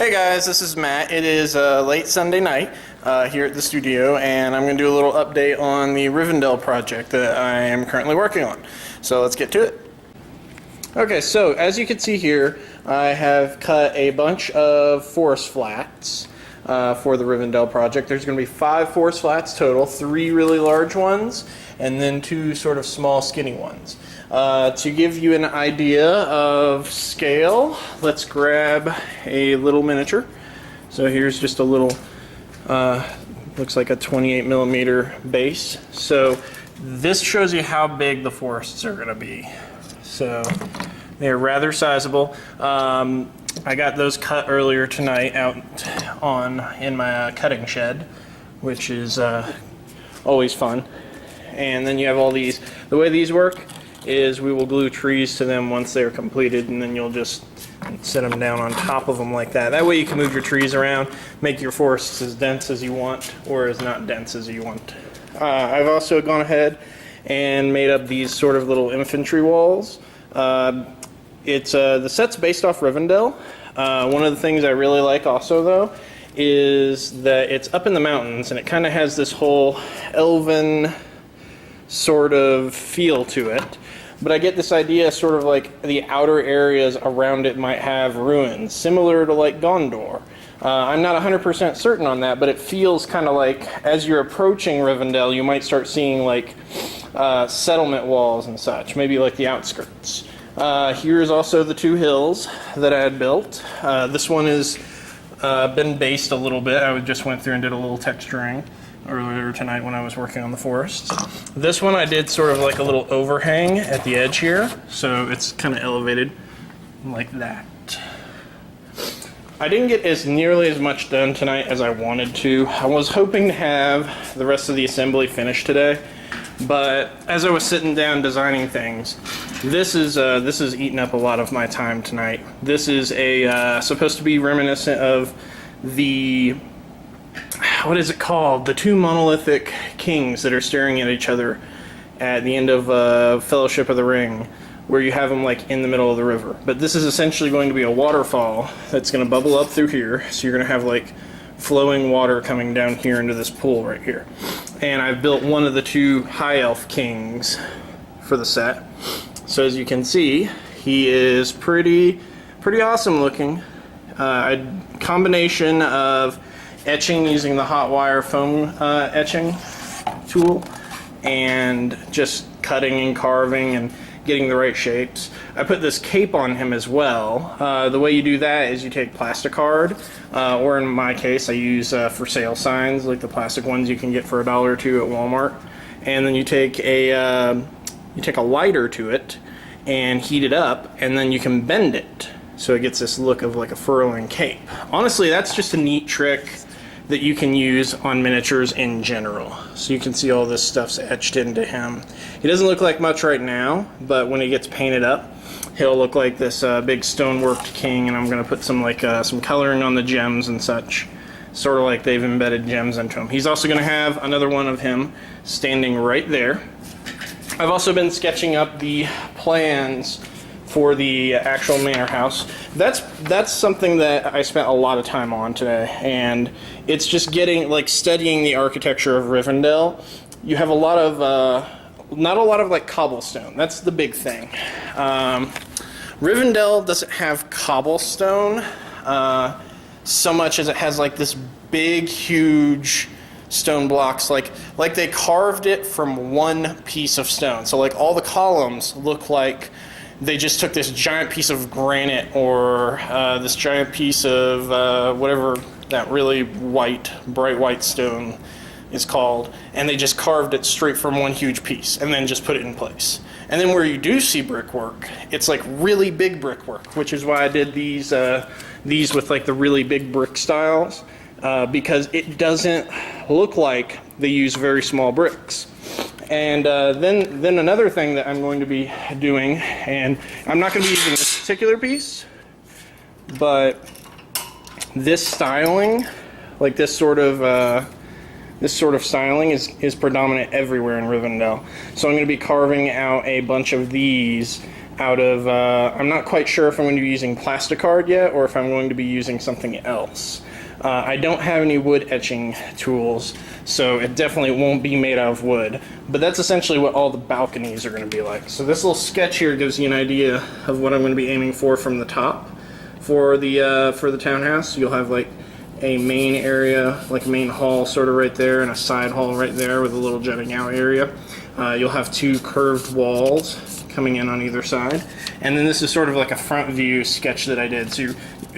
Hey guys, this is Matt. It is late Sunday night here at the studio, and I'm going to do a little update on the Rivendell project that I am currently working on. So let's get to it. Okay, so as you can see here, I have cut a bunch of forest flats for the Rivendell project. There's going to be 5 forest flats total, 3 really large ones, and then 2 sort of small skinny ones. To give you an idea of scale, let's grab a little miniature. So here's just a little, looks like a 28 millimeter base. So this shows you how big the forests are going to be. So they're rather sizable. I got those cut earlier tonight out in my cutting shed, which is always fun. And then you have all these. The way these work is we will glue trees to them once they're completed, and then you'll just set them down on top of them like that. That way you can move your trees around, make your forests as dense as you want or as not dense as you want. I've also gone ahead and made up these sort of little infantry walls. The set's based off Rivendell. One of the things I really like also though is that it's up in the mountains, and it kind of has this whole elven sort of feel to it. But I get this idea sort of like the outer areas around it might have ruins, similar to like Gondor. I'm not 100% certain on that, but it feels kind of like as you're approaching Rivendell, you might start seeing like settlement walls and such, maybe like the outskirts. Here's also the 2 hills that I had built. This one has been based a little bit. I just went through and did a little texturing earlier tonight when I was working on the forests. This one I did sort of like a little overhang at the edge here, so it's kind of elevated like that. I didn't get nearly as much done tonight as I wanted to. I was hoping to have the rest of the assembly finished today, but as I was sitting down designing things, this is eating up a lot of my time tonight. This is supposed to be reminiscent of the, what is it called? The 2 monolithic kings that are staring at each other at the end of Fellowship of the Ring, where you have them like in the middle of the river. But this is essentially going to be a waterfall that's going to bubble up through here. So you're going to have like flowing water coming down here into this pool right here. And I've built one of the 2 high elf kings for the set. So as you can see, he is pretty awesome looking. A combination of etching using the hot wire foam etching tool, and just cutting and carving and getting the right shapes. I put this cape on him as well. The way you do that is you take plasticard, or in my case I use for sale signs, like the plastic ones you can get for $1 or $2 at Walmart, and then you take a lighter to it and heat it up, and then you can bend it so it gets this look of like a furling cape. Honestly, that's just a neat trick that you can use on miniatures in general. So you can see all this stuff's etched into him. He doesn't look like much right now, but when he gets painted up, he'll look like this big stone-worked king, and I'm going to put some some coloring on the gems and such, sort of like they've embedded gems into him. He's also going to have another one of him standing right there. I've also been sketching up the plans for the actual manor house. That's something that I spent a lot of time on today, and it's just studying the architecture of Rivendell. You have a lot of not a lot of like cobblestone. That's the big thing. Rivendell doesn't have cobblestone so much as it has like this big, huge stone blocks, like they carved it from one piece of stone. So like all the columns look like they just took this giant piece of granite or this giant piece of whatever that really bright white stone is called, and they just carved it straight from one huge piece and then just put it in place. And then where you do see brickwork, it's like really big brickwork, which is why I did these with like the really big brick styles, because it doesn't look like they use very small bricks. And then another thing that I'm going to be doing, and I'm not going to be using this particular piece, but this styling, like this sort of styling is predominant everywhere in Rivendell. So I'm going to be carving out a bunch of these out of, I'm not quite sure if I'm going to be using plasticard yet or if I'm going to be using something else. I don't have any wood etching tools, so it definitely won't be made out of wood. But that's essentially what all the balconies are going to be like. So this little sketch here gives you an idea of what I'm going to be aiming for from the top for the townhouse. You'll have like a main area, like a main hall sort of right there, and a side hall right there with a little jutting out area. You'll have two curved walls coming in on either side. And then this is sort of like a front view sketch that I did. So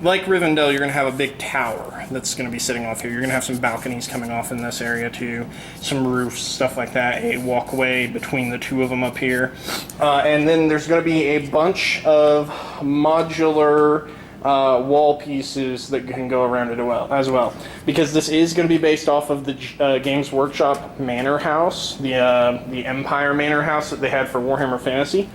like Rivendell, you're going to have a big tower that's going to be sitting off here. You're going to have some balconies coming off in this area too, some roofs, stuff like that, a walkway between the two of them up here. And then there's going to be a bunch of modular wall pieces that can go around it as well, because this is going to be based off of the Games Workshop Manor House, the Empire Manor House that they had for Warhammer Fantasy.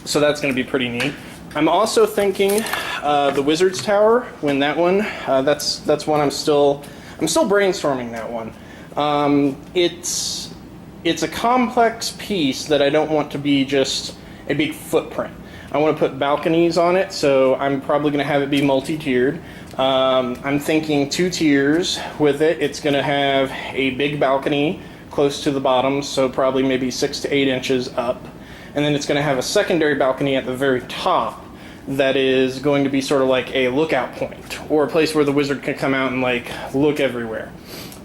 So that's going to be pretty neat. I'm also thinking the Wizard's Tower. When that one, that's one I'm still brainstorming that one. It's a complex piece that I don't want to be just a big footprint. I want to put balconies on it, so I'm probably going to have it be multi-tiered. I'm thinking 2 tiers with it. It's going to have a big balcony close to the bottom, so probably maybe 6 to 8 inches up. And then it's going to have a secondary balcony at the very top that is going to be sort of like a lookout point, or a place where the wizard can come out and like look everywhere.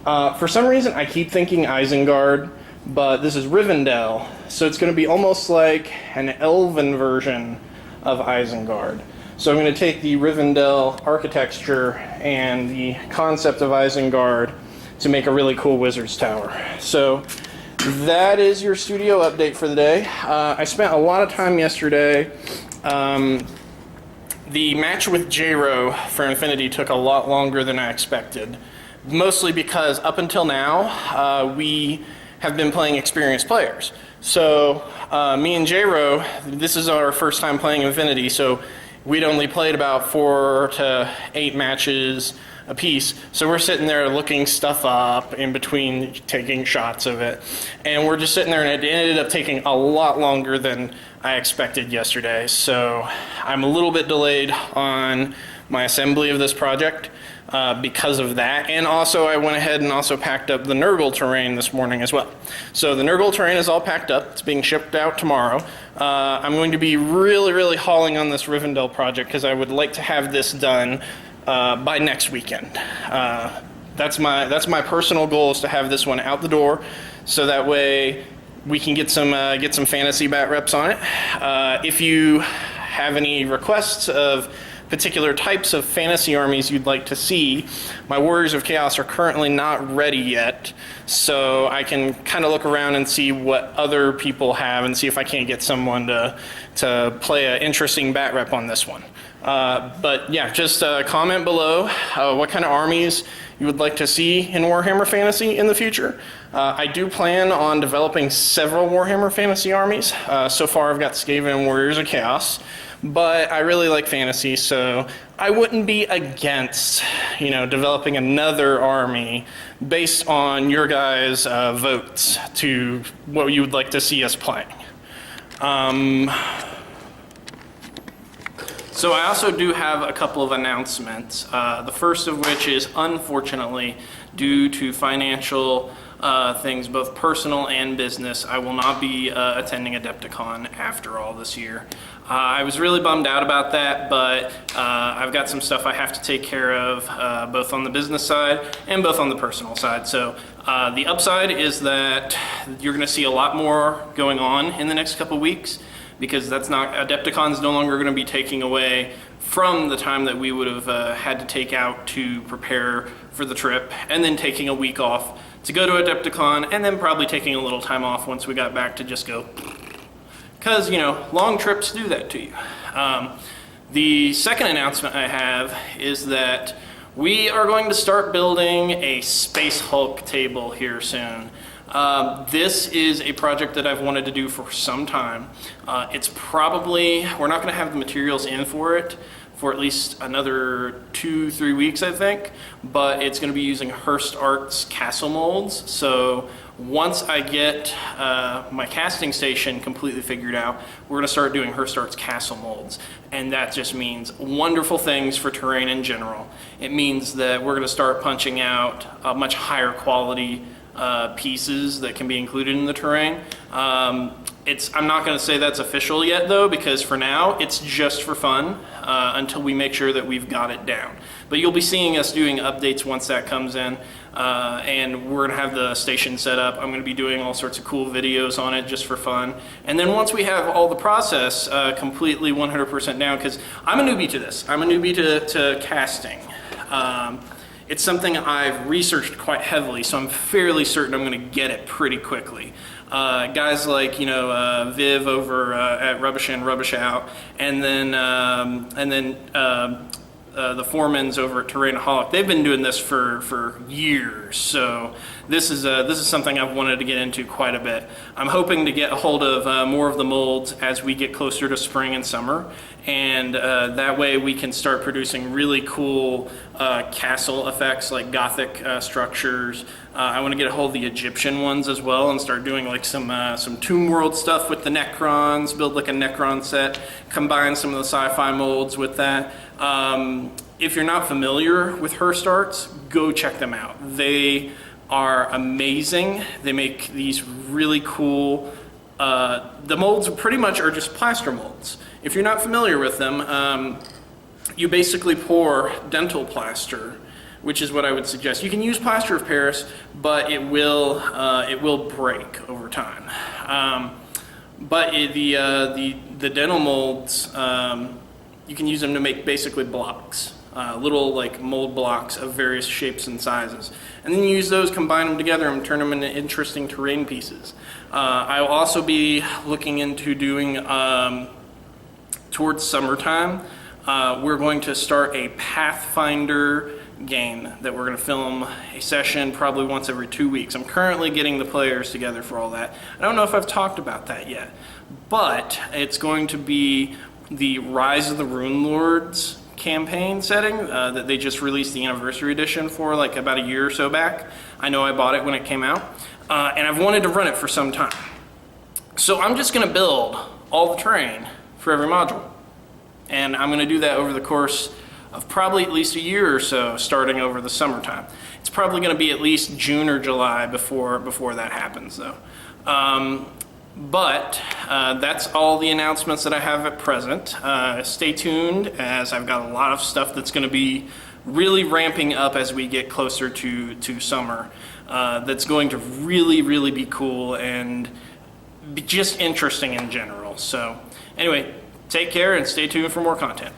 For some reason, I keep thinking Isengard, but this is Rivendell, so it's going to be almost like an elven version of Isengard. So I'm going to take the Rivendell architecture and the concept of Isengard to make a really cool wizard's tower. So that is your studio update for the day. I spent a lot of time yesterday. The match with J-Ro for Infinity took a lot longer than I expected, mostly because up until now, we have been playing experienced players. So me and J-Ro, this is our first time playing Infinity, so we'd only played about 4 to 8 matches a piece. So we're sitting there looking stuff up in between taking shots of it. And we're just sitting there, and it ended up taking a lot longer than I expected yesterday. So I'm a little bit delayed on my assembly of this project because of that. And also I went ahead and also packed up the Nurgle terrain this morning as well. So the Nurgle terrain is all packed up. It's being shipped out tomorrow. I'm going to be really hauling on this Rivendell project because I would like to have this done by next weekend. That's my personal goal, is to have this one out the door, so that way we can get some fantasy bat reps on it. If you have any requests of particular types of fantasy armies you'd like to see, my Warriors of Chaos are currently not ready yet, so I can kind of look around and see what other people have and see if I can't get someone to play an interesting bat rep on this one. But yeah, just comment below what kind of armies you would like to see in Warhammer Fantasy in the future. I do plan on developing several Warhammer Fantasy armies. So far I've got Skaven and Warriors of Chaos, but I really like fantasy, so I wouldn't be against, developing another army based on your guys' votes to what you would like to see us playing. So I also do have a couple of announcements, the first of which is, unfortunately, due to financial things, both personal and business, I will not be attending Adepticon after all this year. I was really bummed out about that, but I've got some stuff I have to take care of, both on the business side and both on the personal side. So the upside is that you're going to see a lot more going on in the next couple weeks, because Adepticon's no longer going to be taking away from the time that we would have had to take out to prepare for the trip, and then taking a week off to go to Adepticon, and then probably taking a little time off once we got back to just go, because, long trips do that to you. The second announcement I have is that we are going to start building a Space Hulk table here soon. This is a project that I've wanted to do for some time. It's probably, we're not going to have the materials in for it for at least another 2-3 weeks, I think, but it's going to be using Hearst Art's castle molds. So Once I get my casting station completely figured out, we're going to start doing Herstart's castle molds. And that just means wonderful things for terrain in general. It means that we're going to start punching out much higher quality pieces that can be included in the terrain. I'm not going to say that's official yet though, because for now it's just for fun until we make sure that we've got it down. But you'll be seeing us doing updates once that comes in, and we're going to have the station set up. I'm going to be doing all sorts of cool videos on it just for fun. And then once we have all the process completely 100% down, because I'm a newbie to this. I'm a newbie to casting. It's something I've researched quite heavily, so I'm fairly certain I'm going to get it pretty quickly. Guys like Viv over at Rubbish In, Rubbish Out, and then the Foremans over at Terrainaholic. They've been doing this for years, so this is something I've wanted to get into quite a bit. I'm hoping to get a hold of more of the molds as we get closer to spring and summer, and that way we can start producing really cool castle effects like Gothic structures. I want to get a hold of the Egyptian ones as well and start doing like some Tomb World stuff with the Necrons, build like a Necron set, combine some of the sci-fi molds with that. If you're not familiar with Herstarts, go check them out. They are amazing. They make these really cool, the molds pretty much are just plaster molds. If you're not familiar with them, you basically pour dental plaster, which is what I would suggest. You can use plaster of Paris, but it will break over time. But the dental molds, you can use them to make basically blocks, little like mold blocks of various shapes and sizes. And then you use those, combine them together, and turn them into interesting terrain pieces. I'll also be looking into doing, towards summertime, we're going to start a Pathfinder game that we're going to film a session probably once every 2 weeks. I'm currently getting the players together for all that. I don't know if I've talked about that yet, but it's going to be the Rise of the Rune Lords campaign setting that they just released the anniversary edition for like about a year or so back. I know I bought it when it came out, and I've wanted to run it for some time. So I'm just going to build all the terrain for every module, and I'm going to do that over the course of probably at least a year or so, starting over the summertime. It's probably going to be at least June or July before that happens though. But that's all the announcements that I have at present. Stay tuned, as I've got a lot of stuff that's going to be really ramping up as we get closer to summer. That's going to really be cool and be just interesting in general. So anyway, take care and stay tuned for more content.